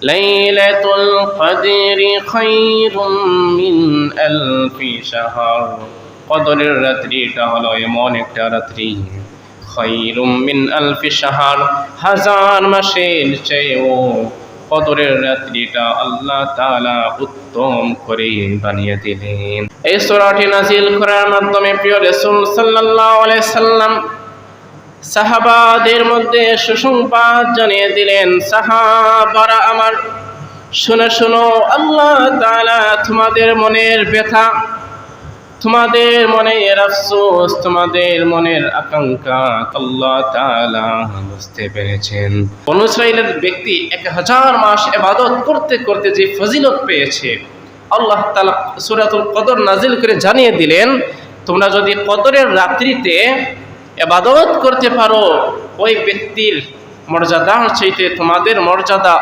লাইলাতুল কদরি খায়রুম মিন আলফি শাহর। কদরের রাত্রিটা হলো এমন একটা রাত্রি, খায়রুম মিন আলফি শাহর, হাজার মাসের চেয়েও কদরের রাত্রিটা আল্লাহ তাআলা উত্তম করে বানিয়ে দিলেন। এই সূরাটি নাযিল করার মাধ্যমে প্রিয় রাসূল সাল্লাল্লাহু আলাইহি সাল্লাম সাহাবাদের মধ্যে সুসংবাদ জানিয়ে দিলেন, সাহাবারা আমার শুনে শোনো, আল্লাহ তাআলা তোমাদের মনের ব্যথা, তোমাদের মনের আফসোস, তোমাদের মনের আকাঙ্ক্ষা আল্লাহ তাআলা বুঝতে পেরেছেন। বনু ইসরাঈলের ব্যক্তি 1000 মাস ইবাদত করতে করতে যে ফজিলত পেয়েছে, আল্লাহ তাআলা সূরাতুল কদর নাজিল করে জানিয়ে দিলেন, তোমরা যদি কদরের রাত্রিতে ইবাদত করতে পারো, ওই ব্যক্তির মর্যাদার চাইতে তোমাদের মর্যাদা